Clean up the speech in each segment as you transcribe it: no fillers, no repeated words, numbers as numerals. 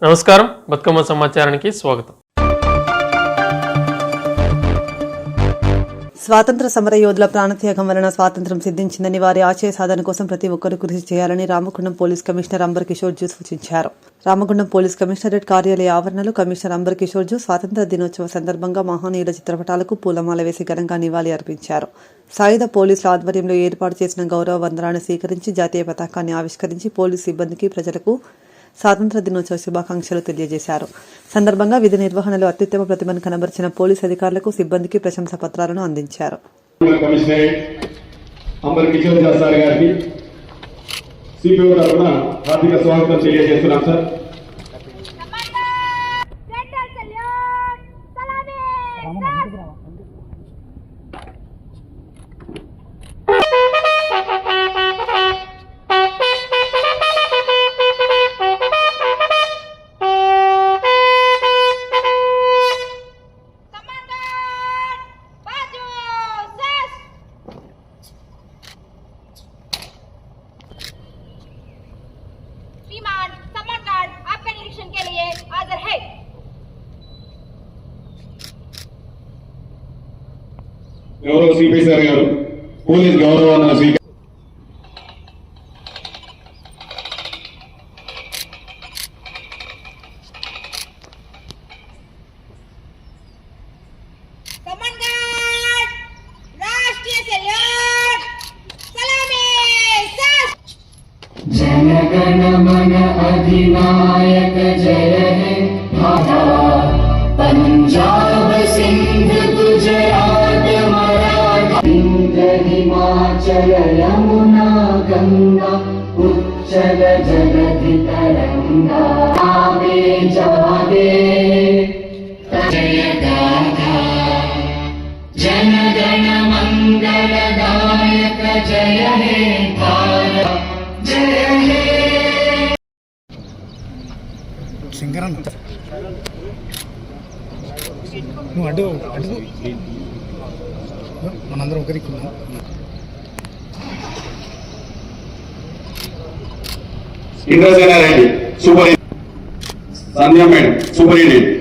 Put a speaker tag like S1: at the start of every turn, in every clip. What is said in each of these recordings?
S1: నమస్కారం, బతుకమ్మ సమాచారానికి స్వాగతం.
S2: స్వాతంత్ర సమర యోధుల ప్రాణత్యాగం వలన స్వాతంత్ర్యం సిద్ధించిందని, వారి ఆశయ సాధన కోసం ప్రతి ఒక్కరూ కృషి చేయాలని రామగుండం పోలీస్ కమిషనర్ అంబర్ కిషోర్ జూ సూచించారు. రామగుండం పోలీస్ కమిషనరేట్ కార్యాలయ ఆవరణలో కమిషనర్ అంబర్ కిషోర్ జూ స్వాతంత్ర దినోత్సవ సందర్భంగా మహనీయుల చిత్రపటాలకు పూలమాల వేసి ఘనంగా నివాళి అర్పించారు. సాయుధ పోలీసుల ఆధ్వర్యంలో ఏర్పాటు చేసిన గౌరవ వందనాన్ని స్వీకరించి జాతీయ పతాకాన్ని ఆవిష్కరించి పోలీసు సిబ్బందికి, ప్రజలకు స్వాతంత్ర దినోత్సవ శుభాకాంక్షలు తెలియజేశారు. సందర్భంగా విధి నిర్వహణలో అత్యుత్తమ ప్రతిభను కనబరిచిన పోలీసు అధికారులకు, సిబ్బందికి ప్రశంసా పత్రాలను అందించారు.
S3: गौरव सीपी सर गारू पोलीस गौरवाన్ని స్వీకరించారు.
S4: जनगण मन अधिनायक जय हे भारत, पंजाब सिंध गुजरात मराठा, हिमाचल यमुना गंगा उच्चल जलधि तरंगा, आवे जावे जय गाथा, जनगण मंगलदायक जय हे भारत जय हे.
S5: శంకరన్న నువ్వు అడ్డు అడ్డు మనందరం ఒకరికి
S3: Indrasena Reddy super Sandhya madam superintendent,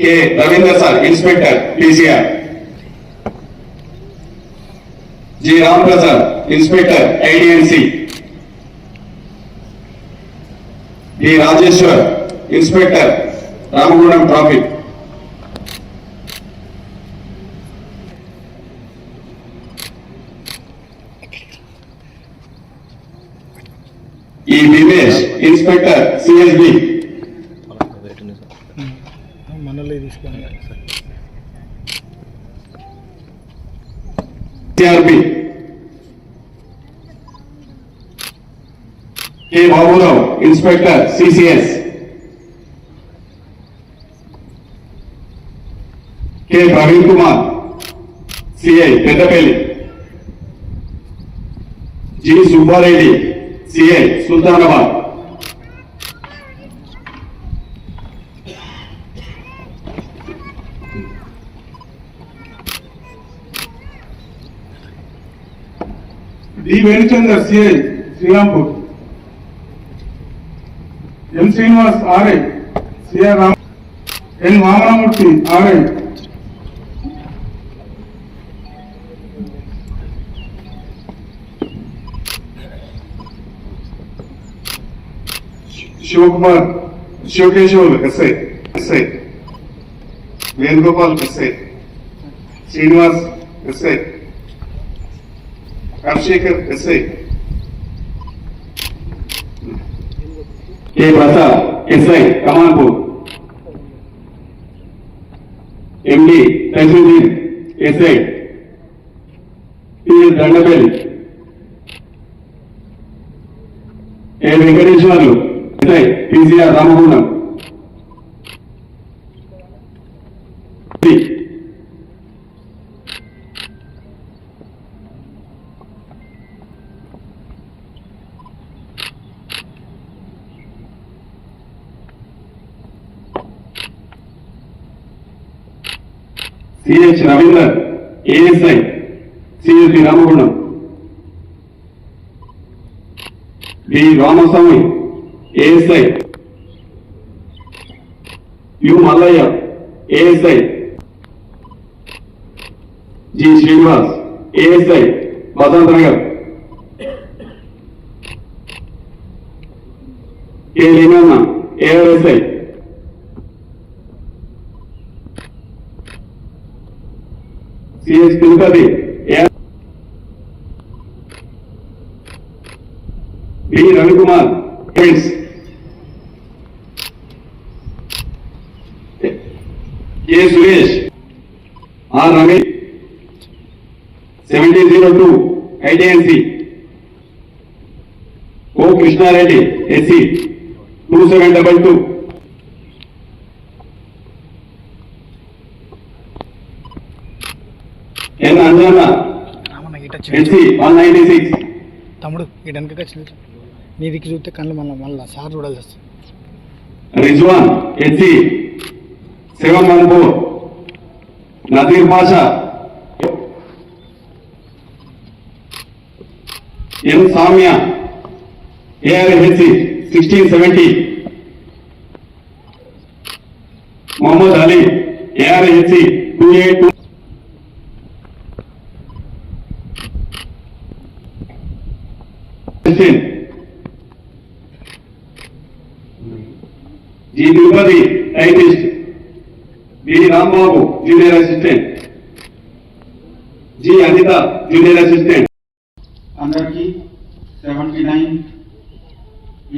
S3: K Ravindra sir inspector PCR, G Ram Prasad inspector IDNC, D Rajeshwar inspector Ramagundam traffic, E Vivesh inspector CSB,
S5: మనల్ని తీసుకోండి
S3: CRP, K Baburao inspector CCS, K Praveen Kumar CI Peddapalli, G Subbareddy CI Sultanabad,
S6: D Venuchander CI Srirampur, M Srinivas RI CR Ram, N Vamanamurthy RI, Shivakumar Shivakeshavulu SI, Venugopal SI, Srinivas SI, Rajasekhar SI,
S3: K Prasad SI Kamanpur, MD Tahseeldeen SI TS Dandapalli, A Venkateswarlu SI PCR Ramagundam, CH Ravinder ASI CSP Ramagundam,
S6: B Ramaswamy ASI, U Mallaiah ASI, G Srinivas ASI Basanth Nagar, K Linganna ARSI, CS Tirupati B Ravikumar friends, K Suresh, R Ramesh 1702 IDNC, O Krishnareddy SC 2722, N Anjanna
S5: Ramanna ఇట
S6: SC 196,
S5: తమ్ముడు ఇటు వెనకకి వచ్చిన నీ దిక్కు చూస్తే కళ్ళు మళ్ళీ సార్ చూడాల్సి వస్తుంది.
S6: Rizwan SC 714, Nazeer Pasha, N Samya ARSC 1670, Mohammed Ali ARSC 282, G Tirupati typist, B Rambabu junior assistant, G Anitha junior assistant.
S7: అందరికీ 79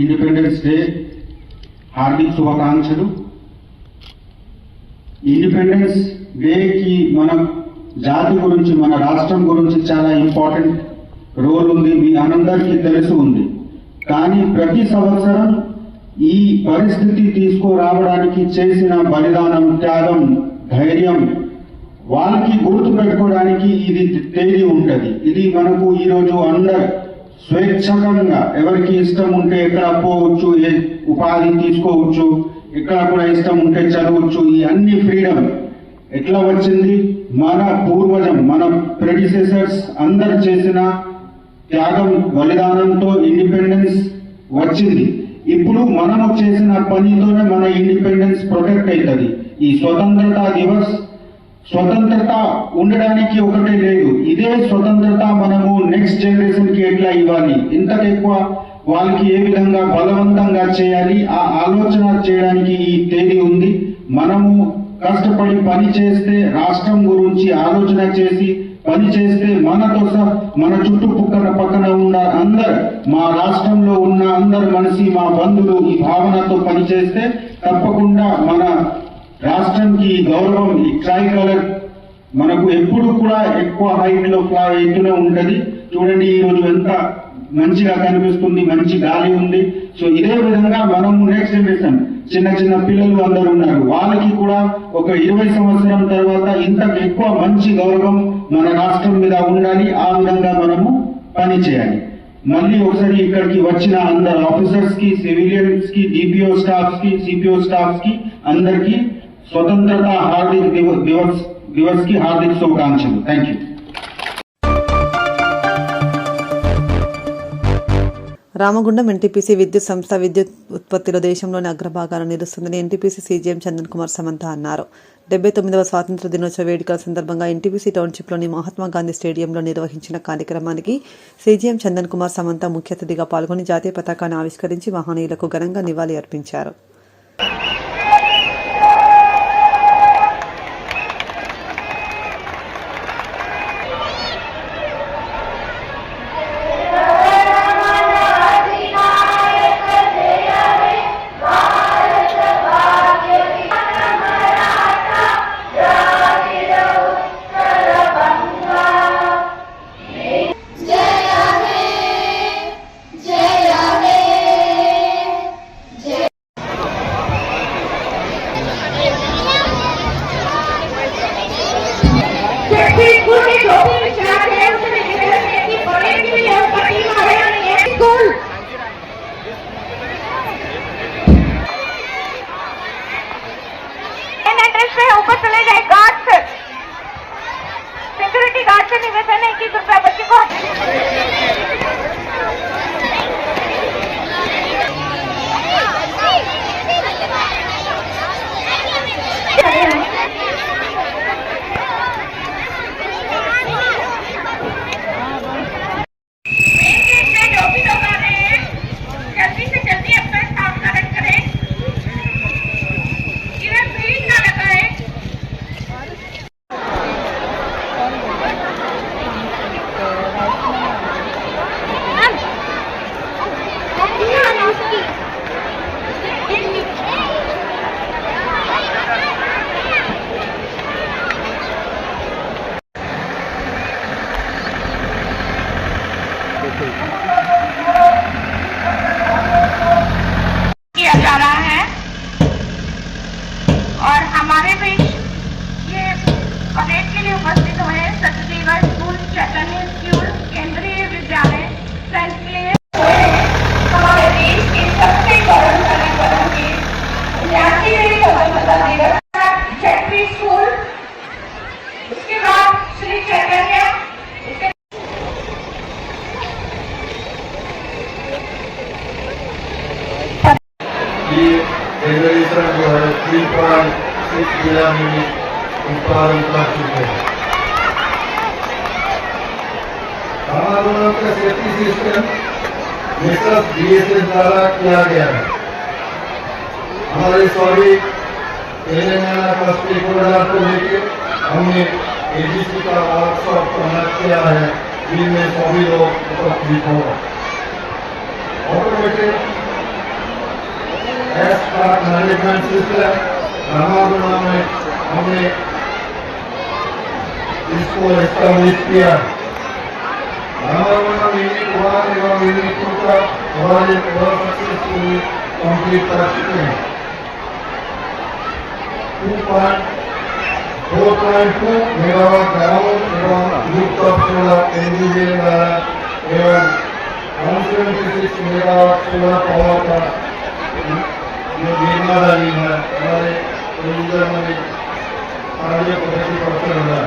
S7: ఇండిపెండెన్స్ డే హార్దిక శుభాకాంక్షలు. ఇండిపెండెన్స్ డేకి మన జాతి గురించి, మన రాష్ట్రం గురించి చాలా ఇంపార్టెంట్ రోల్ ఉంది, మీ అందరికీ తెలిసి ఉంది. కానీ ప్రతి సంవత్సరం ఈ పరిస్థితి తీసుకురావడానికి చేసిన బలిదానం, త్యాగం, ధైర్యం, వాళ్ళకి గుర్తు పెట్టుకోవడానికి ఇది తేదీ ఉంటది. ఇది మనకు ఈరోజు అందరు స్వేచ్ఛకంగా ఎవరికి ఇష్టం ఉంటే ఎక్కడ పోవచ్చు, ఏ ఉపాధి తీసుకోవచ్చు, ఎక్కడ కూడా ఇష్టం ఉంటే చదవచ్చు. ఈ అన్ని ఫ్రీడమ్ ఎట్లా వచ్చింది? మన పూర్వజం, మన ప్రెడిసెసర్స్ అందరు చేసిన త్యాగం, బలిదానంతో ఇండిపెండెన్స్ వచ్చింది. ఇప్పుడు మనము చేసిన పనితోనే మన ఇండిపెండెన్స్ ప్రొటెక్ట్ అవుతుంది. ఈ స్వతంత్రతా దివస్ స్వతంత్రత ఉండడానికి ఒకటే లేదు, ఇదే స్వతంత్రత మనము నెక్స్ట్ జనరేషన్ కి ఎట్లా ఇవ్వాలి, ఇంతకు ఎక్కువ వాళ్ళకి ఏ విధంగా బలవంతంగా చేయాలి, ఆ ఆలోచన చేయడానికి ఈ తేదీ ఉంది. మనము కష్టపడి పని చేస్తే, రాష్ట్రం గురించి ఆలోచన చేసి పని చేస్తే, మనతో మన చుట్టుపక్కన ఉన్న అందరు, మా రాష్ట్రంలో ఉన్న అందరు మనిషి, మా బంధువులు ఈ భావనతో పని చేస్తే తప్పకుండా మన రాష్ట్రానికి గౌరవం, ఈ ట్రై కలర్ మనకు ఎప్పుడు కూడా ఎక్కువ హైట్ లో ఫ్లై అవుతూనే ఉంటది. చూడండి ఈ రోజు ఎంత మంచిగా కనిపిస్తుంది, మంచి గాలి ఉంది. సో ఇదే విధంగా మనము నెక్స్ట్ జనరేషన్ చిన్న చిన్న పిల్లలు అందరూ ఉన్నారు, వాళ్ళకి కూడా ఒక 20 సంవత్సరం తర్వాత ఇంతకు ఎక్కువ మంచి గౌరవం మన రాష్ట్రం మీద ఉండాలి. ఆ విధంగా మనము పని చేయాలి. మళ్ళీ ఒకసారి ఇక్కడికి వచ్చిన అందరు ఆఫీసర్స్ కి, సివిలియన్స్ కి, డిపిఓ స్టాఫ్స్ కి, సిపిఓ స్టాఫ్స్ కి అందరికీ స్వతంత్రత హార్దిక దివస్ కి హార్దిక శుభాకాంక్షలు. Thank you.
S2: రామగుండం ఎన్టీపీసీ విద్యుత్ సంస్థ విద్యుత్ ఉత్పత్తిలో దేశంలోని అగ్రభాగాన నిలుస్తుందని ఎన్టీపీసీ సీజీఎం చందన్ కుమార్ సమంత అన్నారు. 79వ స్వాతంత్ర దినోత్సవ వేడుకల సందర్భంగా ఎన్టీపీసీ టౌన్షిప్లోని మహాత్మాగాంధీ స్టేడియంలో నిర్వహించిన కార్యక్రమానికి సీజీఎం చందన్ కుమార్ సమంత ముఖ్య అతిథిగా పాల్గొని జాతీయ పతాకాన్ని ఆవిష్కరించి మహనీయులకు ఘనంగా నివాళి అర్పించారు.
S8: जिला में भी इस प्रारंभ कर चुके हैं। रामागुणम का सेफ्टी सिस्टम नेटवर्क BSS द्वारा किया गया है। हमारे सभी तेलंगाना का स्टेक होल्डर को लेकर हमने ADC का वर्कशॉप तैनात किया है, जिनमें सभी लोग उपस्थित होगा। ऑटोमेटेड एस्पार्क मैनेजमेंट सिस्टम रामागुणम में हमने इसको एस्टैब्लिश किया है। रामागुणम यूनिट 1 एवं यूनिट 2 का प्रोजेक्ट सक्सेसफुली कंप्लीट कर चुके हैं। 4.2 मेगावाट ग्राउंड एवं रूफटॉप सोलर एनजीजे द्वारा एवं 176 मेगावाट सोलर पावर का निर्माण है। हमारे यूजर में कार्य प्रगति करते हुए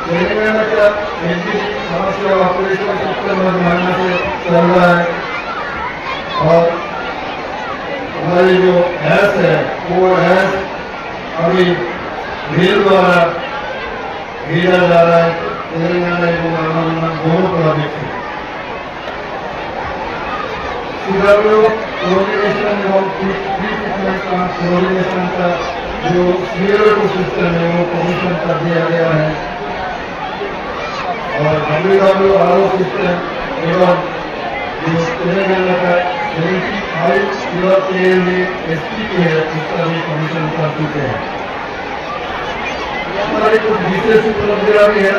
S8: तेलंगाना का एलपीजी समस्या ऑपरेशन सिस्टम महीने से चल रहा है और हमारी जो हैस है वो हैस अभी रेल द्वारा भेजा जा रहा है। तेलंगाना एवं रामागुणम दोनों प्रोजेक्ट है। कोऑर्डिनेशन एवं कोऑर्डिनेशन का जो सीरियल सिस्टम है वो कमीशन कर दिया गया है और WRO सिस्टम एवं जो तेलंगाना का 75 SPK है उसका भी कमीशन कर चुके हैं। हमारे कुछ विशेष उपलब्धियां भी है।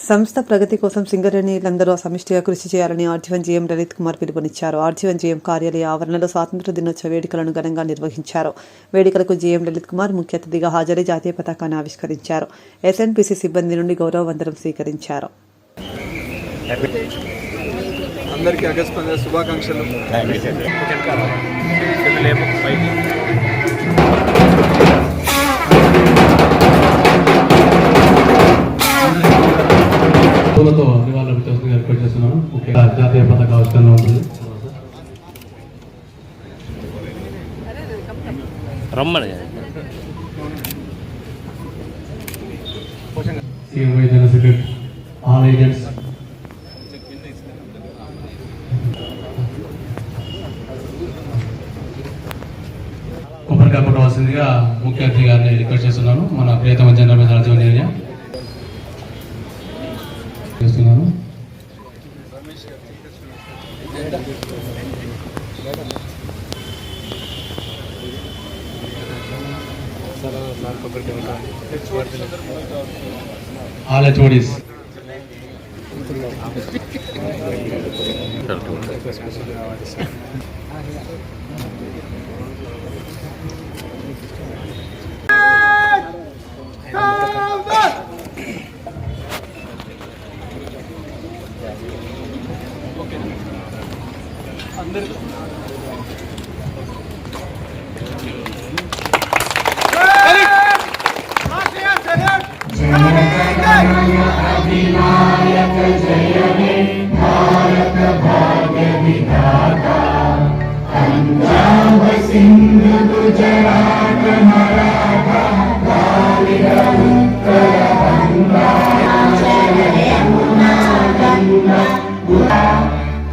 S2: సంస్థ ప్రగతి కోసం సింగరేణిలందరూ సమిష్టిగా కృషి చేయాలని ఆర్జీవన్ జీఎం లలిత్ కుమార్ పిలుపునిచ్చారు. ఆర్జీవన్ జీఎం కార్యాలయ ఆవరణలో స్వాతంత్ర దినోత్సవ వేడుకలను ఘనంగా నిర్వహించారు. వేడుకలకు జీఎం లలిత్ కుమార్ ముఖ్య అతిథిగా హాజరై జాతీయ పతాకాన్ని ఆవిష్కరించారు. SNPC సిబ్బంది నుండి గౌరవ వందనం స్వీకరించారు.
S9: అందరికీ ఆగస్ట్ 15 శుభాకాంక్షలు.
S10: పూలతో నివాళులర్పించాల్సిందిగా రిక్వెస్ట్ చేస్తున్నాను. ముఖ్యంగా జాతీయ పతాక ఆవిష్కరణ ఉంటుంది. CMI general secretary, all agents, కొబ్బరికాయ కొట్టవలసిందిగా ముఖ్య అతిథి గారిని రిక్వెస్ట్ చేస్తున్నాను. మన ప్రియతమ జనరల్ మేనేజర్ ఆర్జీవన్ ఏరియా చేస్తున్నాను. ఆల్ HODs
S4: अधिनायक जय हे भारत भाग्य विधाता पंजाब सिंध गुजरात मराठा द्राविड उत्कल बंगा यमुना गंगा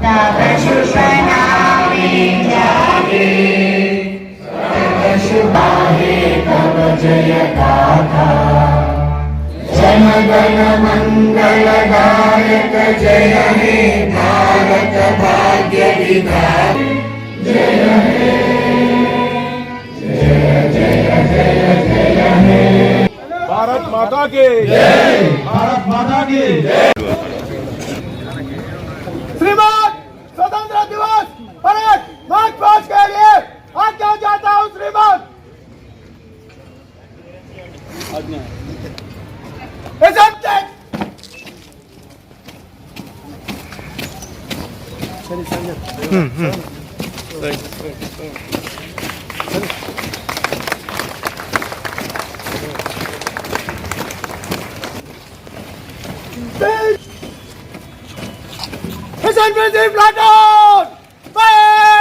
S4: तव शुभ नामे जागे तव शुभाहे तव जय गाथा जन गण मंगलदायक जय हे भारत भाग्य विधाता जय हे जय जय जय जय हे
S9: भारत माता की जय, भारत माता की जय।
S5: श्रीमान स्वतंत्र दिवस परेड मार्च पास्ट के लिए आज्ञा चाहता हूँ श्रीमान। SNPC platoon! Fire!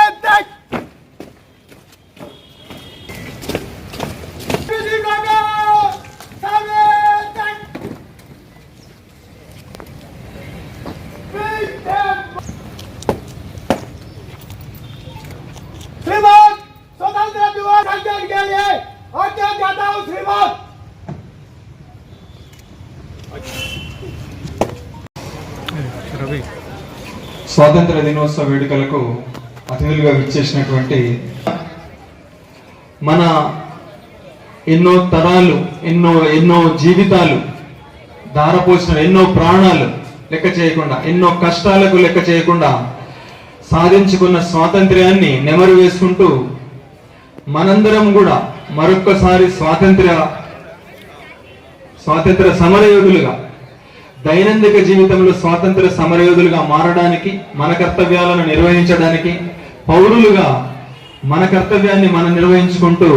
S6: స్వాతంత్ర దినోత్సవ వేడుకలకు అతిథులుగా విచ్చేసినటువంటి మన ఎన్నో తరాలు ఎన్నో జీవితాలు ధారపోసిన ఎన్నో ప్రాణాలు లెక్క చేయకుండా ఎన్నో కష్టాలకు లెక్క చేయకుండా సాధించుకున్న స్వాతంత్ర్యాన్ని నెమరు వేసుకుంటూ మనందరం కూడా మరొక్కసారి స్వాతంత్ర సమరయోధులుగా దైనందిక జీవితంలో స్వాతంత్ర సమరయోధులుగా మారడానికి మన కర్తవ్యాలను నిర్వహించడానికి పౌరులుగా మన కర్తవ్యాన్ని మనం నిర్వహించుకుంటూ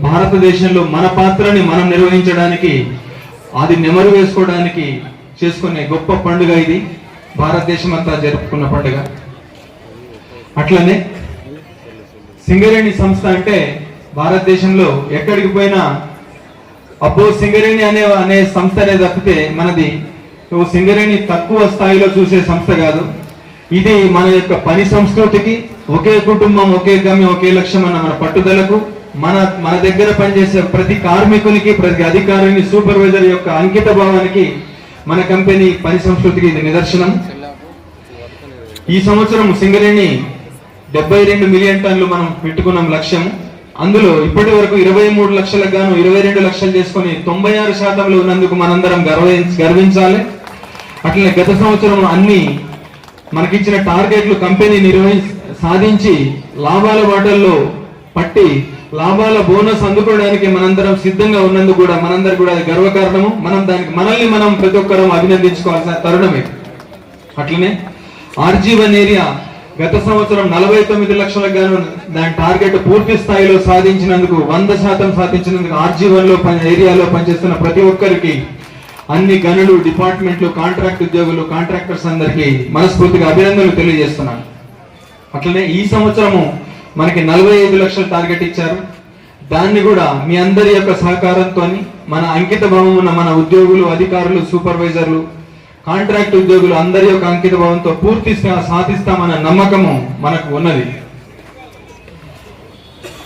S6: భారతదేశంలో మన పాత్రని మనం నిర్వహించడానికి అది నెమరు వేసుకోవడానికి చేసుకునే గొప్ప పండుగ ఇది. భారతదేశం అంతా జరుపుకున్న పండుగ. అట్లనే సింగరేణి సంస్థ అంటే భారతదేశంలో ఎక్కడికి పోయినా అబ్బో సింగరేణి అనే సంస్థనే తప్పితే మనది సింగరేణి తక్కువ స్థాయిలో చూసే సంస్థ కాదు. ఇది మన యొక్క పని సంస్కృతికి, ఒకే కుటుంబం ఒకే గమ్యం ఒకే లక్ష్యం అన్న మన పట్టుదలకు, మన దగ్గర పనిచేసే ప్రతి కార్మికునికి ప్రతి అధికారిని సూపర్వైజర్ యొక్క అంకిత భావానికి మన కంపెనీ పని సంస్కృతికి ఇది నిదర్శనం. ఈ సంవత్సరం సింగరేణి 72 మిలియన్ టన్నులు మనం పెట్టుకున్నాం లక్ష్యం. అందులో ఇప్పటి వరకు 23 లక్షలకు గాను 22 లక్షలు చేసుకుని 96% ఉన్నందుకు మనందరం గర్వించాలి. అట్లనే గత సంవత్సరం అన్ని మనకిచ్చిన టార్గెట్లు కంపెనీ సాధించి లాభాల బాటల్లో పట్టి లాభాల బోనస్ అందుకోవడానికి మనందరం సిద్ధంగా ఉన్నందుకు కూడా మనందరికి కూడా అది గర్వకారణము. మనల్ని మనం ప్రతి ఒక్కరం అభినందించుకోవాల్సిన తరుణమే. అట్లనే RG1 ఏరియా గత సంవత్సరం 49 లక్షలకు గాను దాని టార్గెట్ పూర్తి స్థాయిలో సాధించినందుకు 100% సాధించినందుకు RG1 ఏరియాలో పనిచేస్తున్న ప్రతి ఒక్కరికి అన్ని గనులు డిపార్ట్మెంట్లు కాంట్రాక్ట్ ఉద్యోగులు కాంట్రాక్టర్స్ అందరికీ మనస్ఫూర్తిగా అభినందనలు తెలియజేస్తున్నాను. అట్లనే ఈ సంవత్సరము మనకి 45 లక్షల టార్గెట్ ఇచ్చారు. దాన్ని కూడా మీ అందరి యొక్క సహకారంతో మన అంకిత భావం ఉన్న మన ఉద్యోగులు అధికారులు సూపర్వైజర్లు కాంట్రాక్ట్ ఉద్యోగులు అందరి యొక్క అంకిత భావంతో పూర్తి సాధిస్తామన్న నమ్మకము మనకు ఉన్నది.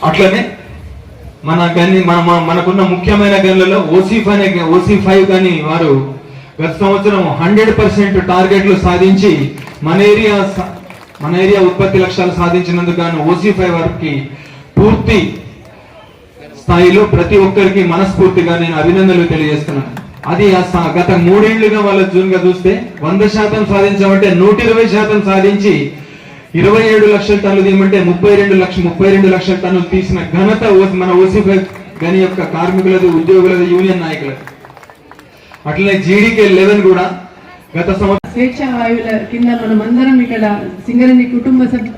S6: అట్లనే మనకున్న ముఖ్యమైన గన్లలో OC5 కానీ వారు గత సంవత్సరం 100% టార్గెట్లు సాధించి మన ఏరియా ఉత్పత్తి లక్ష్యాలు సాధించినందుకు గాను OC5 వారికి పూర్తి స్థాయిలో ప్రతి ఒక్కరికి మనస్ఫూర్తిగా నేను అభినందనలు తెలియజేస్తున్నాను. అది గత 3 ఏళ్లుగా వాళ్ళ జూన్గా చూస్తే 100% సాధించామంటే 120% సాధించి 27 లక్షల టన్నులు తీయమంటే 32 లక్షల టన్నులు తీసిన ఘనత మన OC5 గని యొక్క కార్మికులది ఉద్యోగులది యూనియన్ నాయకులది. అట్లనే GDK11 కూడా గత సంవత్సరం
S11: స్వేచ్ఛ వాయువుల కింద మనం అందరం ఇక్కడ సింగరేణి కుటుంబ సభ్యులు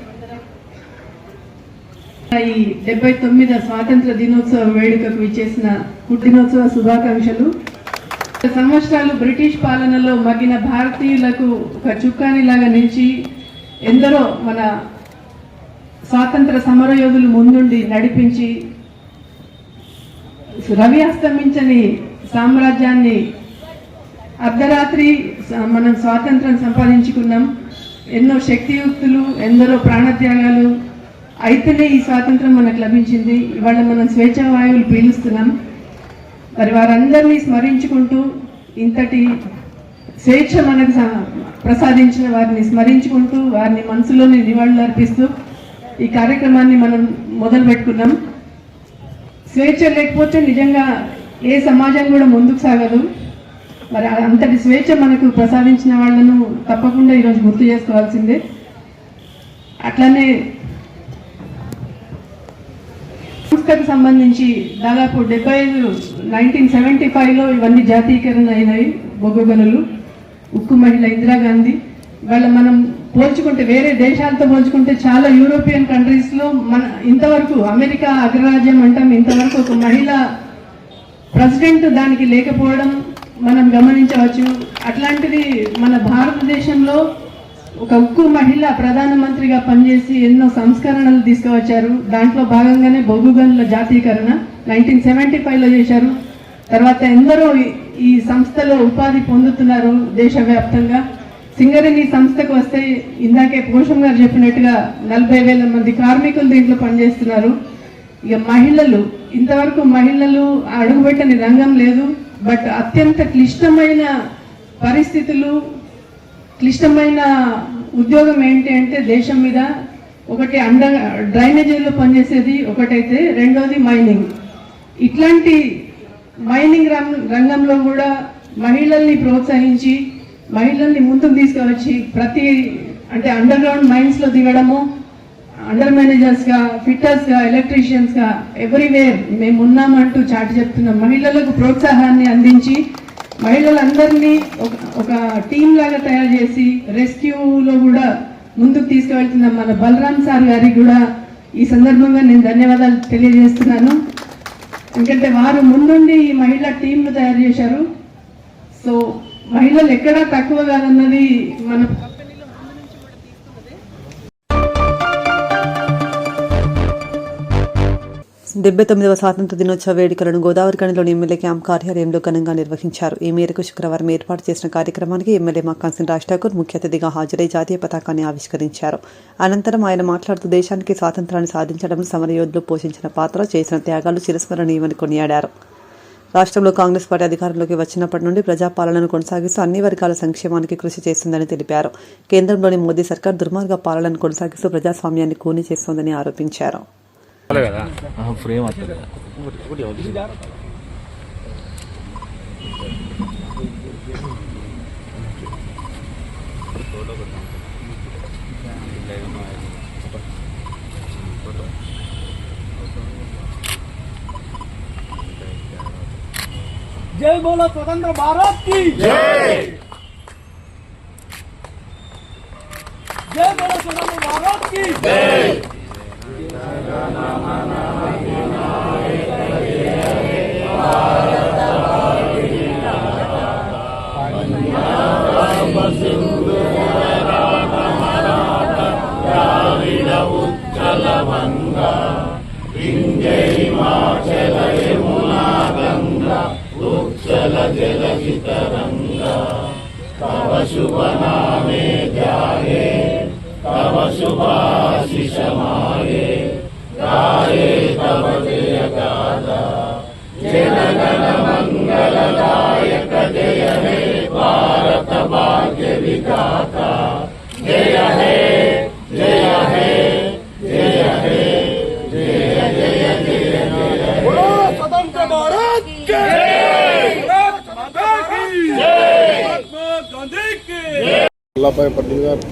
S11: ఈ 79వ స్వాతంత్ర దినోత్సవ వేడుకకు విచ్చేసిన పుట్టినోత్సవ శుభాకాంక్షలు. సంవత్సరాలు బ్రిటిష్ పాలనలో మగ్గిన భారతీయులకు ఒక చుక్కానిలాగా నిలిచి ఎందరో మన స్వాతంత్ర సమరయోధులు ముందుండి నడిపించి రవి అస్తమించని సామ్రాజ్యాన్ని అర్ధరాత్రి మనం స్వాతంత్రం సంపాదించుకున్నాం. ఎన్నో శక్తియుక్తులు ఎందరో ప్రాణత్యాగాలు అయితేనే ఈ స్వాతంత్రం మనకు లభించింది. ఇవాళ మనం స్వేచ్ఛ వాయువులు పీలుస్తున్నాం. మరి వారందరినీ స్మరించుకుంటూ ఇంతటి స్వేచ్ఛ మనకు ప్రసాదించిన వారిని స్మరించుకుంటూ వారిని మనసులోని నివాళులు అర్పిస్తూ ఈ కార్యక్రమాన్ని మనం మొదలు పెట్టుకున్నాం. స్వేచ్ఛ లేకపోతే నిజంగా ఏ సమాజం కూడా ముందుకు సాగదు. మరి అంతటి స్వేచ్ఛ మనకు ప్రసాదించిన వాళ్ళను తప్పకుండా ఈరోజు గుర్తు చేసుకోవాల్సిందే. అట్లనే సంస్థకు సంబంధించి దాదాపు 1975లో ఇవన్నీ జాతీయకరణ అయినాయి. బొగ్గు గనులు, ఉక్కు మహిళ ఇందిరాగాంధీ. ఇవాళ మనం పోల్చుకుంటే వేరే దేశాలతో పోల్చుకుంటే చాలా యూరోపియన్ కంట్రీస్లో ఇంతవరకు అమెరికా అగ్రరాజ్యం అంటాం, ఇంతవరకు ఒక మహిళ ప్రెసిడెంట్ దానికి లేకపోవడం మనం గమనించవచ్చు. అట్లాంటిది మన భారతదేశంలో ఒక ఉక్కు మహిళ ప్రధానమంత్రిగా పనిచేసి ఎన్నో సంస్కరణలు తీసుకువచ్చారు. దాంట్లో భాగంగానే బొగ్గు గనుల జాతీయకరణ 1975లో చేశారు. తర్వాత ఎందరో ఈ సంస్థలో ఉపాధి పొందుతున్నారు దేశవ్యాప్తంగా. సింగరేణి సంస్థకు వస్తే ఇందాకే పోషం గారు చెప్పినట్టుగా 40,000 మంది కార్మికులు దీంట్లో పనిచేస్తున్నారు. ఇక మహిళలు, ఇంతవరకు మహిళలు అడుగుపెట్టని రంగం లేదు. బట్ అత్యంత క్లిష్టమైన పరిస్థితులు, క్లిష్టమైన ఉద్యోగం ఏంటి అంటే దేశం మీద ఒకటి డ్రైనేజీలో పనిచేసేది ఒకటైతే, రెండోది మైనింగ్. ఇట్లాంటి మైనింగ్ రంగంలో కూడా మహిళల్ని ప్రోత్సహించి మహిళల్ని ముందుకు తీసుకువచ్చి అండర్ గ్రౌండ్ మైన్స్లో దిగడము, అండర్ మేనేజర్స్గా, ఫిట్టర్స్గా, ఎలక్ట్రీషియన్స్గా ఎవ్రీవేర్ మేము ఉన్నామంటూ చాటి చెప్తున్నాం. మహిళలకు ప్రోత్సాహాన్ని అందించి మహిళలందరినీ ఒక టీమ్ లాగా తయారు చేసి రెస్క్యూలో కూడా ముందుకు తీసుకువెళ్తున్నాం. మన బలరాం సార్ గారికి కూడా ఈ సందర్భంగా నేను ధన్యవాదాలు తెలియజేస్తున్నాను. ఎందుకంటే వారు ముందుండి ఈ మహిళా టీంను తయారు చేశారు. సో మహిళలు ఎక్కడా తక్కువ కాదన్నది మన
S2: 79వ స్వాతంత్ర దినోత్సవ వేడుకలను గోదావరిఖనిలోని ఎమ్మెల్యే క్యాంప్ కార్యాలయంలో ఘనంగా నిర్వహించారు. ఈ మేరకు శుక్రవారం ఏర్పాటు చేసిన కార్యక్రమానికి ఎమ్మెల్యే మక్కాన్సిన్ రాజ్ ఠాకూర్ ముఖ్య అతిథిగా హాజరై జాతీయ పతాకాన్ని ఆవిష్కరించారు. అనంతరం ఆయన మాట్లాడుతూ దేశానికి స్వాతంత్రాన్ని సాధించడంలో సమరయోధులు పోషించిన పాత్ర, చేసిన త్యాగాలు చిరస్మరణీయమని కొనియాడారు. రాష్ట్రంలో కాంగ్రెస్ పార్టీ అధికారంలోకి వచ్చినప్పటి నుండి ప్రజాపాలనను కొనసాగిస్తూ అన్ని వర్గాల సంక్షేమానికి కృషి చేస్తుందని తెలిపారు. కేంద్రంలోని మోదీ సర్కార్ దుర్మార్గ పాలనను కొనసాగిస్తూ ప్రజాస్వామ్యాన్ని కూని చేస్తోందని ఆరోపించారు.
S5: जय बोलो स्वतंत्र भारत की जय। जय बोलो स्वतंत्र भारत की जय। स्वतंत्र भारत की
S9: వల్లభాయ్ పటేల్ గారు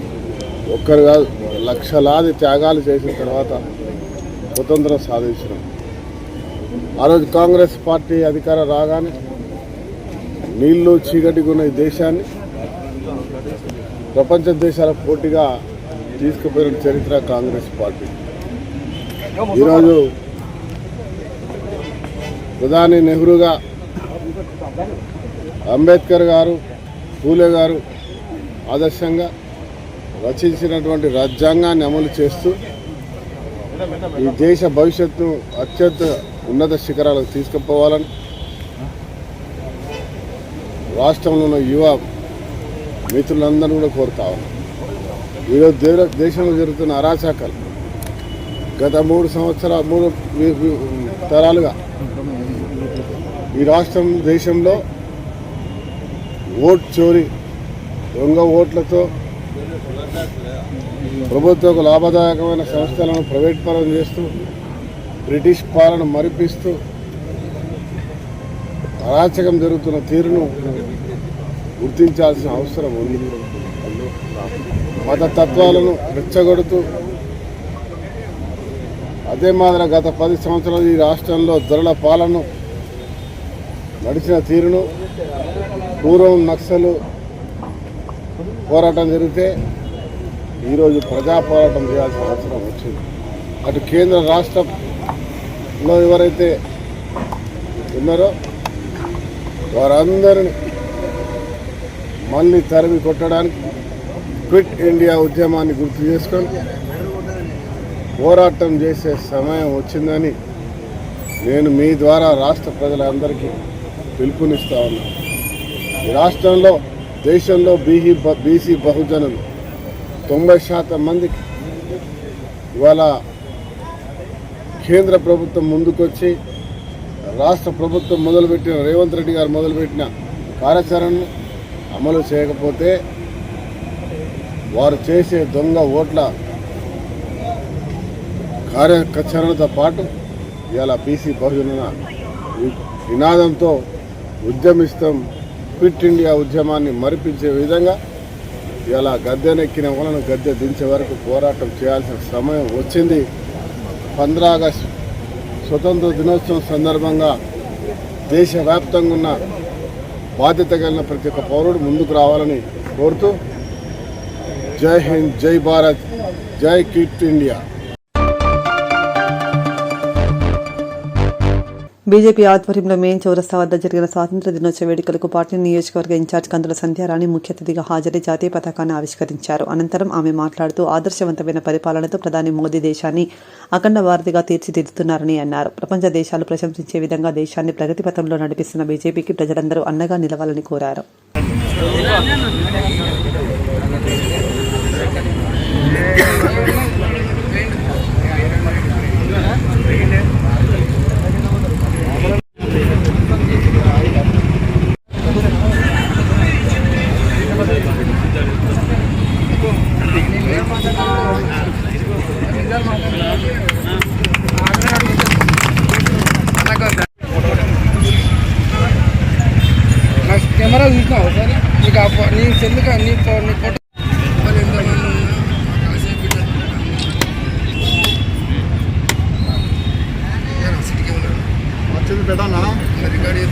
S9: ఒక్కరు కాదు లక్షలాది త్యాగాలు చేసిన తర్వాత స్వతంత్రం సాధించినాం. ఆ రోజు కాంగ్రెస్ పార్టీ అధికారం రాగానే నీళ్లు చీకటిగా ఉన్న ఈ దేశాన్ని ప్రపంచ దేశాల పోటీగా తీసుకుపోయిన చరిత్ర కాంగ్రెస్ పార్టీ. ఈరోజు ప్రధాని నెహ్రూగా, అంబేద్కర్ గారు, పూలే గారు ఆదర్శంగా రచించినటువంటి రాజ్యాంగాన్ని అమలు చేస్తూ ఈ దేశ భవిష్యత్తును అత్యంత ఉన్నత శిఖరాలకు తీసుకుపోవాలని రాష్ట్రంలో ఉన్న యువ మిత్రులందరూ కూడా కోరుతా ఉన్నారు. ఈరోజు దేశంలో జరుగుతున్న అరాచకాలు గత 3 తరాలుగా ఈ దేశంలో ఓట్ చోరీ, దొంగ ఓట్లతో ప్రభుత్వకు లాభదాయకమైన సంస్థలను ప్రైవేట్ పరం చేస్తూ బ్రిటిష్ పాలన మరిపిస్తూ అరాచకం జరుగుతున్న తీరును గుర్తించాల్సిన అవసరం ఉంది. మత తత్వాలను రెచ్చగొడుతూ అదే మాదిరి గత 10 సంవత్సరాలు ఈ రాష్ట్రంలో దొరల పాలన నడిచిన తీరును, పూర్వం నక్సలు పోరాటం జరిగితే ఈరోజు ప్రజా పోరాటం చేయాల్సిన అవసరం వచ్చింది. అటు కేంద్ర రాష్ట్రంలో ఎవరైతే ఉన్నారో వారందరినీ మళ్ళీ తరిమి కొట్టడానికి క్విట్ ఇండియా ఉద్యమాన్ని గుర్తు చేసుకొని పోరాటం చేసే సమయం వచ్చిందని నేను మీ ద్వారా రాష్ట్ర ప్రజలందరికీ పిలుపునిస్తా ఉన్నాను. ఈ రాష్ట్రంలో, దేశంలో బీసీ బహుజనులు 90% మందికి ఇవాళ కేంద్ర ప్రభుత్వం ముందుకొచ్చి రాష్ట్ర ప్రభుత్వం మొదలుపెట్టిన రేవంత్ రెడ్డి గారు మొదలుపెట్టిన కార్యాచరణను అమలు చేయకపోతే వారు చేసే దొంగ ఓట్ల కార్యాచరణతో పాటు ఇవాళ బీసీ బహుజన నినాదంతో ఉద్యమిస్తాం. క్విట్ ఇండియా ఉద్యమాన్ని మరిపించే విధంగా ఇలా గద్దెనెక్కిన వాళ్ళను గద్దె దించే వరకు పోరాటం చేయాల్సిన సమయం వచ్చింది. 15 ఆగస్టు స్వతంత్ర దినోత్సవం సందర్భంగా దేశవ్యాప్తంగా ఉన్న బాధ్యత కలిగిన ప్రతి ఒక్క పౌరుడు ముందుకు రావాలని కోరుతూ జై హింద్, జై భారత్, జై క్విట్ ఇండియా.
S2: బీజేపీ ఆధ్వర్యంలో మెయిన్ చౌరస్తా వద్ద జరిగిన స్వాతంత్ర దినోత్సవ వేడుకలకు పార్టీ నియోజకవర్గ ఇన్ఛార్జ్ కందుల సంధ్యారాణి ముఖ్య అతిథిగా హాజరై జాతీయ పతాకాన్ని ఆవిష్కరించారు. అనంతరం ఆమె మాట్లాడుతూ ఆదర్శవంతమైన పరిపాలనతో ప్రధాని మోదీ దేశాన్ని అఖండ భారతిగా తీర్చిదిద్దుతున్నారని అన్నారు. ప్రపంచ దేశాలు ప్రశంసించే విధంగా దేశాన్ని ప్రగతి పథంలో నడిపిస్తున్న బీజేపీకి ప్రజలందరూ అండగా నిలవాలని కోరారు.
S5: కెమెరా చూసినావు సార్ నీ చెందుక నీ ఫోటో వచ్చింది పెట్టానా రికార్డ్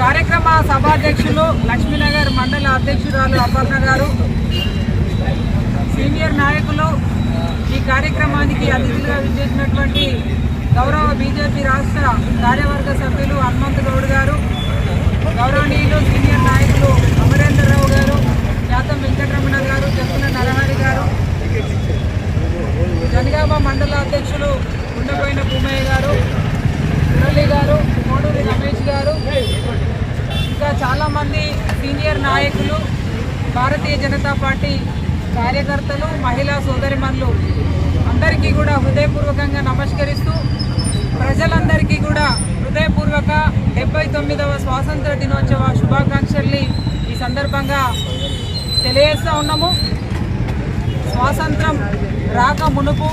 S11: కార్యక్రమ సభాధ్యక్షులు లక్ష్మీనగర్ మండల అధ్యక్షురాలు అపర్ణ గారు, సీనియర్ నాయకులు, ఈ కార్యక్రమానికి అతిథులుగా విచ్చేసినటువంటి గౌరవ బీజేపీ రాష్ట్ర కార్యవర్గ సభ్యులు హనుమంత్ గౌడ్ గారు, గౌరవనీయులు సీనియర్ నాయకులు అమరేంద్రరావు గారు, జాతం వెంకటరమణ గారు, జక్కుల నరహరి గారు, జనగామ మండల అధ్యక్షులు ఉండబోయిన భూమయ్య గారు, మురళి గారు, కోడూరి రమేష్ గారు, ఇంకా చాలామంది సీనియర్ నాయకులు, భారతీయ జనతా పార్టీ కార్యకర్తలు, మహిళా సోదరిమణులు అందరికీ కూడా హృదయపూర్వకంగా నమస్కరిస్తూ ప్రజలందరికీ కూడా హృదయపూర్వక 79వ స్వాతంత్ర దినోత్సవ శుభాకాంక్షల్ని ఈ సందర్భంగా తెలియజేస్తూ ఉన్నాము. స్వాతంత్రం రాక మునుపు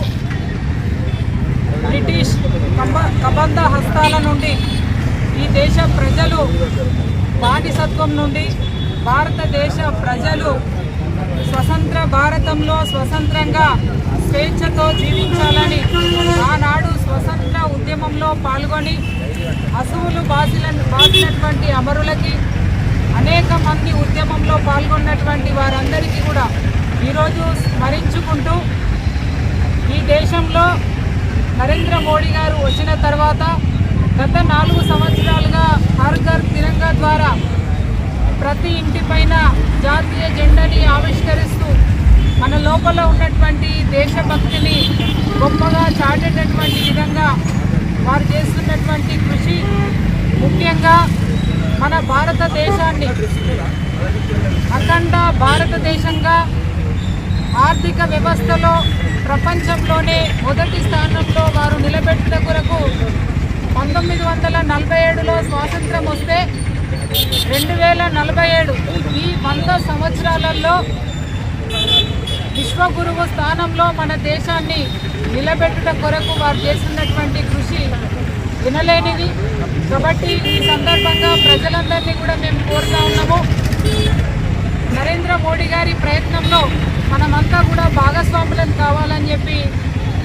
S11: బ్రిటిష్ కబంధ హస్తాల నుండి ఈ దేశ ప్రజలు బానిసత్వం నుండి భారతదేశ ప్రజలు స్వతంత్ర భారతంలో స్వతంత్రంగా స్వేచ్ఛతో జీవించాలని ఆనాడు స్వతంత్ర ఉద్యమంలో పాల్గొని అసువులు బాసినటువంటి అమరులకి, అనేక మంది ఉద్యమంలో పాల్గొన్నటువంటి వారందరికీ కూడా ఈరోజు స్మరించుకుంటూ ఈ దేశంలో నరేంద్ర మోడీ గారు వచ్చిన తర్వాత గత 4 సంవత్సరాలుగా హర్ ఘర్ తిరంగా ద్వారా ప్రతి ఇంటిపైన జాతీయ జెండాని ఆవిష్కరిస్తూ మన లోపల ఉన్నటువంటి దేశభక్తిని గొప్పగా చాటేటటువంటి విధంగా వారు చేస్తున్నటువంటి కృషి, ముఖ్యంగా మన భారతదేశాన్ని అఖండ భారతదేశంగా ఆర్థిక వ్యవస్థలో ప్రపంచంలోనే మొదటి స్థానంలో వారు నిలబెట్టిన కొరకు 1947లో స్వాతంత్రం వస్తే 2047 ఈ 100 సంవత్సరాలలో విశ్వగురువు స్థానంలో మన దేశాన్ని నిలబెట్టుట కొరకు వారు చేసినటువంటి కృషి వినలేనిది. కాబట్టి ఈ సందర్భంగా ప్రజలందరినీ కూడా మేము కోరుతా ఉన్నాము, నరేంద్ర మోడీ గారి ప్రయత్నంలో మనమంతా కూడా భాగస్వాములను కావాలని చెప్పి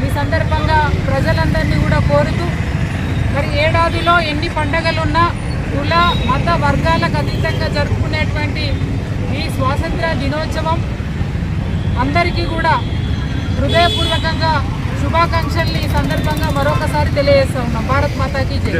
S11: ఈ సందర్భంగా ప్రజలందరినీ కూడా కోరుతూ, మరి ఏడాదిలో ఎన్ని పండుగలున్నా కుల మత వర్గాలకు అతీతంగా జరుపుకునేటువంటి ఈ స్వాతంత్ర దినోత్సవం అందరికీ కూడా హృదయపూర్వకంగా శుభాకాంక్షల్ని ఈ సందర్భంగా మరొకసారి తెలియజేస్తా ఉన్నాం. భారత్ మాతాకి జై.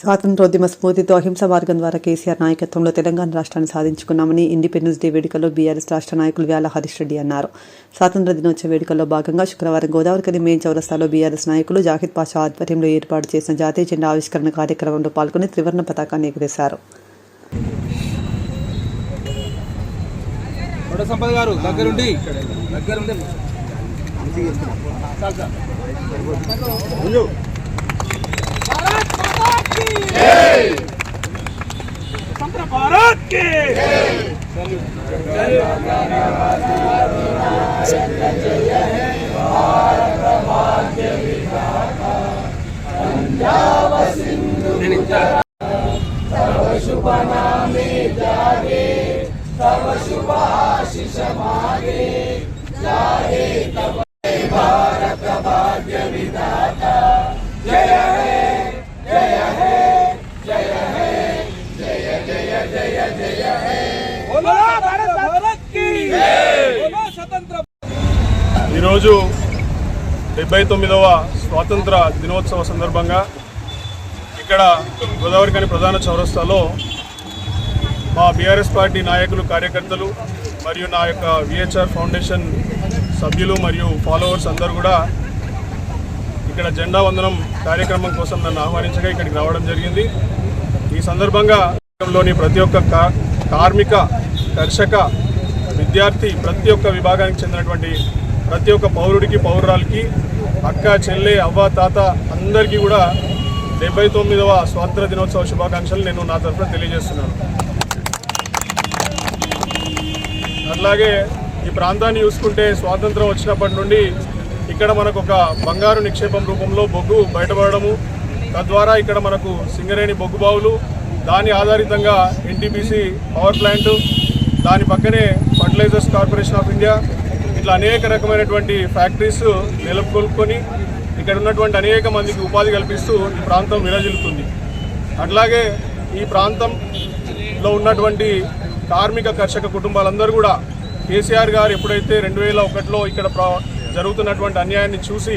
S2: స్వాతంత్రోద్యమ స్ఫూర్తితో అహింస మార్గం ద్వారా కేసీఆర్ నాయకత్వంలో తెలంగాణ రాష్ట్రాన్ని సాధించుకున్నామని ఇండిపెండెన్స్ డే వేడుకల్లో బీఆర్ఎస్ రాష్ట్ర నాయకులు వ్యాల హరీష్ రెడ్డి అన్నారు. స్వాతంత్ర దినోత్సవ వేడుకల్లో భాగంగా శుక్రవారం గోదావరికని మెయిన్ చౌరస్తాలో బీఆర్ఎస్ నాయకులు జాహిద్ పాషా ఆధ్వర్యంలో ఏర్పాటు చేసిన జాతీయ జెండా ఆవిష్కరణ కార్యక్రమంలో పాల్గొని త్రివర్ణ పతాకాన్ని ఎగురేశారు.
S6: సంపద గారు దగ్గరుండి
S5: भारत की ఈరోజు 79వ స్వాతంత్ర దినోత్సవ సందర్భంగా ఇక్కడ గోదావరికని ప్రధాన చౌరస్తాలో మా బీఆర్ఎస్ పార్టీ నాయకులు, కార్యకర్తలు మరియు నా యొక్క విహెచ్ఆర్ ఫౌండేషన్ సభ్యులు మరియు ఫాలోవర్స్ అందరూ కూడా ఇక్కడ జెండా వందనం కార్యక్రమం కోసం నన్ను ఆహ్వానించగా ఇక్కడికి రావడం జరిగింది. ఈ సందర్భంగా లోని ప్రతి ఒక్క కార్మిక, కర్షక, విద్యార్థి, ప్రతి ఒక్క విభాగానికి చెందినటువంటి ప్రతి ఒక్క పౌరుడికి, పౌరురాలకి, అక్క, చెల్లె, అవ్వ, తాత అందరికీ కూడా 79వ స్వాతంత్ర దినోత్సవ శుభాకాంక్షలు నేను నా తరఫున తెలియజేస్తున్నాను. అట్లాగే ఈ ప్రాంతాన్ని చూసుకుంటే స్వాతంత్రం వచ్చినప్పటి నుండి ఇక్కడ మనకు ఒక బంగారు నిక్షేపం రూపంలో బొగ్గు బయటపడము, తద్వారా ఇక్కడ మనకు సింగరేణి బొగ్గు బావులు, దాని ఆధారితంగా ఎన్టీపీసీ పవర్ ప్లాంట్, దాని పక్కనే ఫర్టిలైజర్స్ కార్పొరేషన్ ఆఫ్ ఇండియా, ఇట్లా అనేక రకమైనటువంటి ఫ్యాక్టరీస్ నెలకొల్పుకొని ఇక్కడ ఉన్నటువంటి అనేక మందికి ఉపాధి కల్పిస్తూ ఈ ప్రాంతం విరజిల్లుతుంది. అట్లాగే ఈ ప్రాంతంలో ఉన్నటువంటి కార్మిక, కర్షక కుటుంబాలందరూ కూడా కేసీఆర్ గారు ఎప్పుడైతే 2001లో ఇక్కడ జరుగుతున్నటువంటి అన్యాయాన్ని చూసి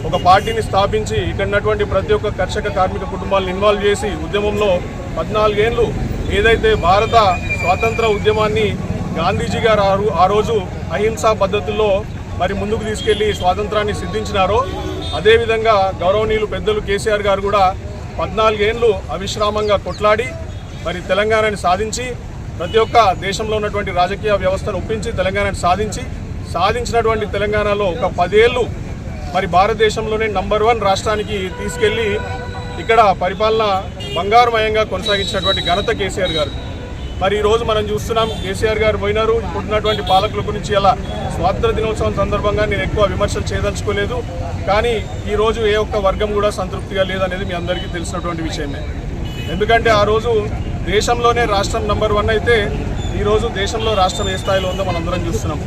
S5: ఒక పార్టీని స్థాపించి ఇక్కడ ఉన్నటువంటి ప్రతి ఒక్క కర్షక, కార్మిక కుటుంబాలను ఇన్వాల్వ్ చేసి ఉద్యమంలో 14 ఏళ్ళు ఏదైతే భారత స్వాతంత్ర ఉద్యమాన్ని గాంధీజీ గారు ఆ రోజు అహింసా పద్ధతుల్లో మరి ముందుకు తీసుకెళ్లి స్వాతంత్రాన్ని సిద్ధించినారో, అదేవిధంగా గౌరవనీయులు పెద్దలు కేసీఆర్ గారు కూడా 14 ఏళ్ళు అవిశ్రామంగా కొట్లాడి మరి తెలంగాణని సాధించి ప్రతి ఒక్క దేశంలో ఉన్నటువంటి రాజకీయ వ్యవస్థను ఒప్పించి తెలంగాణని సాధించినటువంటి తెలంగాణలో ఒక 10 ఏళ్ళు మరి భారతదేశంలోనే నంబర్ 1 రాష్ట్రానికి తీసుకెళ్లి ఇక్కడ పరిపాలన బంగారుమయంగా కొనసాగించినటువంటి ఘనత కేసీఆర్ గారు. మరి ఈరోజు మనం చూస్తున్నాం, కేసీఆర్ గారు పోయినారు. ఇప్పుడున్నటువంటి పాలకుల గురించి అలా స్వాతంత్ర దినోత్సవం సందర్భంగా నేను ఎక్కువ విమర్శలు చేయదలుచుకోలేదు. కానీ ఈరోజు ఏ ఒక్క వర్గం కూడా సంతృప్తిగా లేదనేది మీ అందరికీ తెలిసినటువంటి విషయమే. ఎందుకంటే ఆ రోజు దేశంలోనే రాష్ట్రం నంబర్ 1 అయితే ఈరోజు దేశంలో రాష్ట్రం ఏ స్థాయిలో ఉందో మనం అందరం చూస్తున్నాం.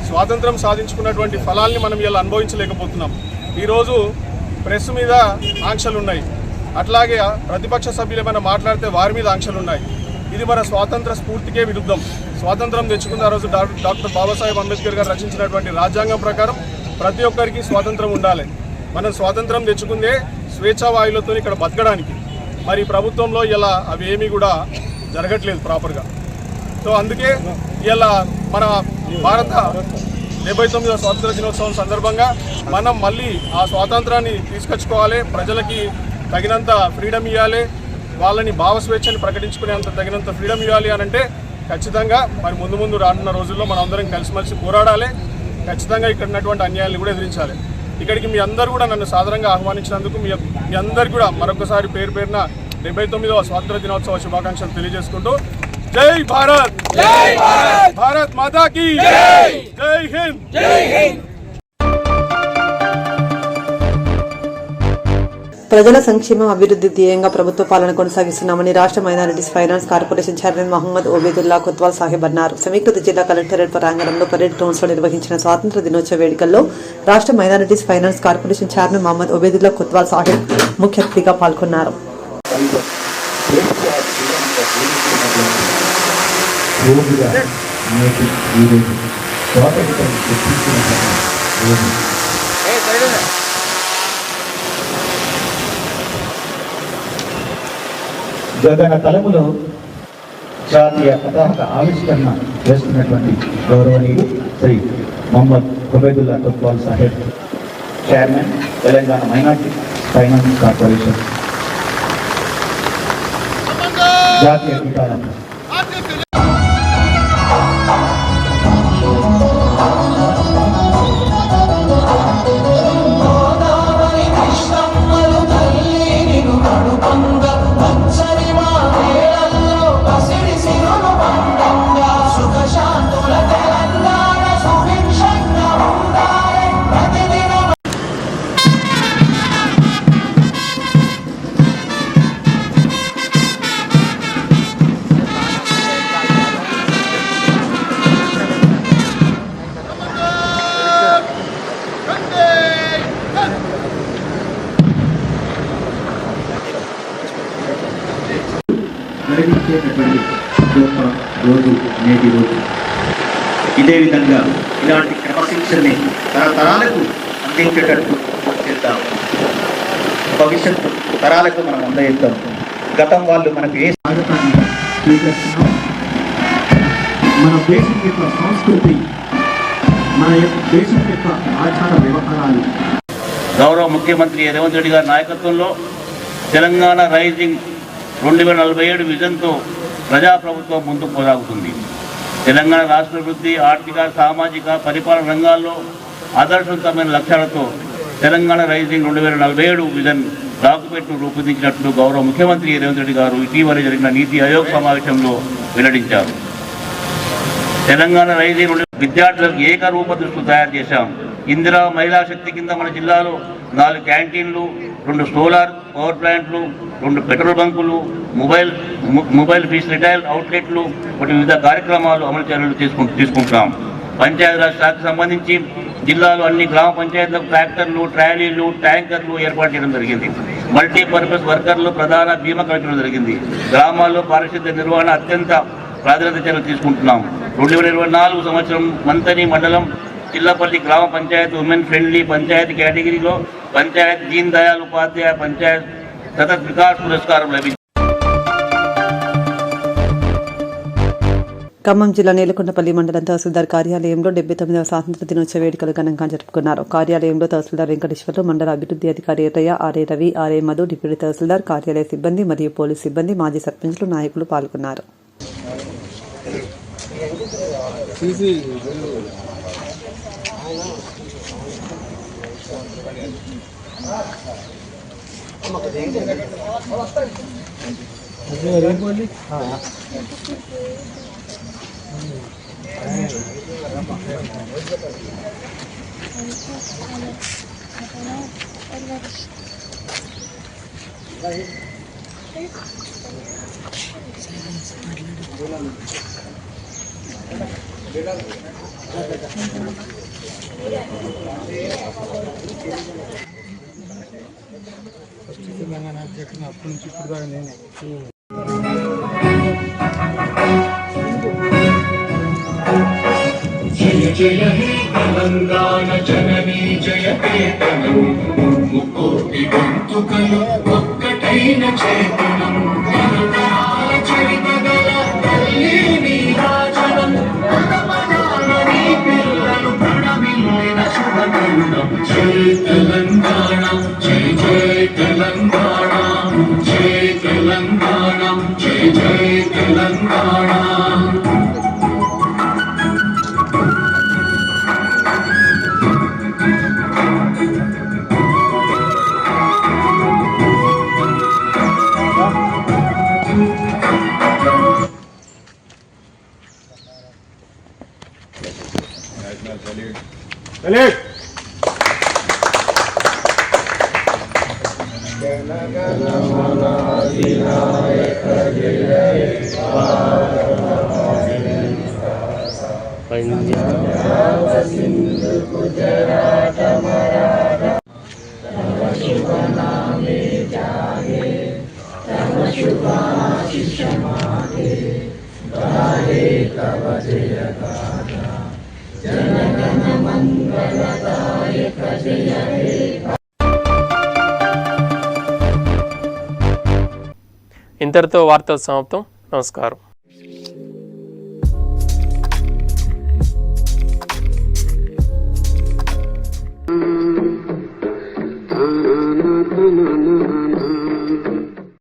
S5: స్వాతంత్రం సాధించుకున్నటువంటి ఫలాల్ని మనం ఇలా అనుభవించలేకపోతున్నాం. ఈరోజు ప్రెస్ మీద ఆంక్షలు ఉన్నాయి, అట్లాగే ప్రతిపక్ష సభ్యులు ఏమైనా మాట్లాడితే వారి మీద ఆంక్షలు ఉన్నాయి. ఇది మన స్వాతంత్ర స్ఫూర్తికే విరుద్ధం. స్వాతంత్రం తెచ్చుకున్న రోజు డాక్టర్ బాబాసాహెబ్ అంబేద్కర్ గారు రచించినటువంటి రాజ్యాంగం ప్రకారం ప్రతి ఒక్కరికి స్వాతంత్రం ఉండాలి. మనం స్వాతంత్రం తెచ్చుకుందే స్వేచ్ఛావాయులతో ఇక్కడ బతకడానికి. మరి ప్రభుత్వంలో ఇలా అవి ఏమీ కూడా జరగట్లేదు ప్రాపర్గా. సో అందుకే ఇలా మన భారత 79వ స్వాతంత్ర దినోత్సవం సందర్భంగా మనం మళ్ళీ ఆ స్వాతంత్రాన్ని తీసుకొచ్చుకోవాలి. ప్రజలకి తగినంత ఫ్రీడమ్ ఇవ్వాలి, వాళ్ళని భావస్వేచ్ఛని ప్రకటించుకునేంత తగినంత ఫ్రీడమ్ ఇవ్వాలి అని అంటే ఖచ్చితంగా మరి ముందు రానున్న రోజుల్లో మనం అందరం కలిసిమెలిసి పోరాడాలి. ఖచ్చితంగా ఇక్కడ ఉన్నటువంటి అన్యాయాన్ని కూడా ఎదిరించాలి. ఇక్కడికి మీ అందరూ కూడా నన్ను సాదరంగా ఆహ్వానించినందుకు మీ అందరికీ కూడా మరొకసారి పేరు పేరున 79వ స్వాతంత్ర దినోత్సవ శుభాకాంక్షలు తెలియజేసుకుంటూ జై భారత్, జై భారత్, భారత్ మాతా కీ జై, జై హింద్, జై హింద్.
S2: ప్రజల సంక్షేమం అభివృద్ధి ధ్యేయంగా ప్రభుత్వ పాలన కొనసాగిస్తున్నామని రాష్ట్ర minorities finance corporation chairman Mohammed Obaidullah Kotwal Sahab అన్నారు. సమీకృత జిల్లా కలెక్టరేట్ ప్రాంగణంలో పరేడ్ గ్రౌండ్స్ లో నిర్వహించిన స్వాతంత్ర దినోత్సవ వేడుకల్లో రాష్ట్ర minorities finance corporation chairman Mohammed Obaidullah Kotwal Sahab ముఖ్య అతిథిగా పాల్గొన్నారు.
S7: గగన తలములో జాతీయ పతాక ఆవిష్కరణ చేస్తున్నటువంటి గౌరవనీయులు Shri Mohammed Obaidullah Kotwal Sahab, chairman Telangana minority finance corporation. జాతీయ గీతాలను నిర్వహించేటటువంటి గొప్ప రోజు నేటి రోజు. ఇదే విధంగా ఇలాంటి క్రమశిక్షణని తరతరాలకు అందించేటట్టు చేద్దాం. భవిష్యత్తు తరాలకు మనం అందజేద్దాం. గతం వాళ్ళు మనకు ఏ స్వాగతాన్ని స్వీకరిస్తున్నాం. మన దేశం యొక్క సంస్కృతి, మన దేశం యొక్క ఆచార వ్యవహారాలు.
S12: గౌరవ ముఖ్యమంత్రి రేవంత్ రెడ్డి గారి నాయకత్వంలో తెలంగాణ రైజింగ్ 2047 విజన్తో ప్రజాప్రభుత్వం ముందుకు కొనసాగుతుంది. తెలంగాణ రాష్ట్ర అభివృద్ధి, ఆర్థిక, సామాజిక, పరిపాలన రంగాల్లో ఆదర్శవంతమైన లక్ష్యాలతో తెలంగాణ రైజింగ్ 2047 విజన్ డాక్యుమెంట్ను రూపొందించినట్లు గౌరవ ముఖ్యమంత్రి రేవంత్ రెడ్డి గారు ఇటీవల జరిగిన నీతి ఆయోగ్ సమావేశంలో వెల్లడించారు. తెలంగాణ రైజింగ్ విద్యార్థులకు ఏకరూప దృష్టిలు తయారు చేశాం. ఇందిరా మహిళా శక్తి కింద మన జిల్లాలో 4 క్యాంటీన్లు, 2 సోలార్ పవర్ ప్లాంట్లు, 2 పెట్రోల్ బంకులు, మొబైల్ ఫీస్ రిటైల్ అవుట్లెట్లు వంటి వివిధ కార్యక్రమాలు అమలు చర్యలు తీసుకుంటాం. పంచాయతీరాజ్ శాఖకు సంబంధించి జిల్లాలో అన్ని గ్రామ పంచాయతీలకు ట్రాక్టర్లు, ట్రాలీలు, ట్యాంకర్లు ఏర్పాటు చేయడం జరిగింది. మల్టీపర్పస్ వర్కర్లు ప్రధాన బీమా కల్పించడం జరిగింది. గ్రామాల్లో పారిశుద్ధ్య నిర్వహణ అత్యంత ప్రాధాన్యత చర్యలు తీసుకుంటున్నాం. 2024 సంవత్సరం మంతని మండలం చిల్లపల్లి గ్రామ పంచాయతీ ఉమెన్ ఫ్రెండ్లీ పంచాయతీ కేటగిరీలో పంచాయత్ దీన్ దయాళ్ ఉపాధ్యాయ పంచాయత్ సతత్ వికాస్ పురస్కారం లభించింది.
S2: ఖమ్మం జిల్లా నేలకొండపల్లి మండలం తహసీల్దార్ కార్యాలయంలో 79వ స్వాతంత్ర దినోత్సవ వేడుకలు ఘనంగా జరుపుకున్నారు. కార్యాలయంలో తహసీల్దార్ వెంకటేశ్వర్లు, మండల అభివృద్ధి అధికారి Erraiah, RA Ravi, RA Madhu, deputy tahsildar, కార్యాలయ సిబ్బంది మరియు పోలీస్ సిబ్బంది, మాజీ సర్పంచ్లు, నాయకులు పాల్గొన్నారు.
S4: జయ జయ హే తెలంగాణ జననీ జయకేతనం, ముక్కోటి గొంతుకలు ఒక్కటైన చేతనం, తరతరాల చరితగల తల్లి నీరాజనం, పదపదాల నీ పిల్లలు ప్రణమిల్లిన శుభతరుణం. జయ తెలంగాణ, జయ జయ తెలంగాణ, జయ తెలంగాణ, జయ జయ తెలంగాణ.
S1: ఇంతటితో వార్తలు సమాప్తం. నమస్కారం.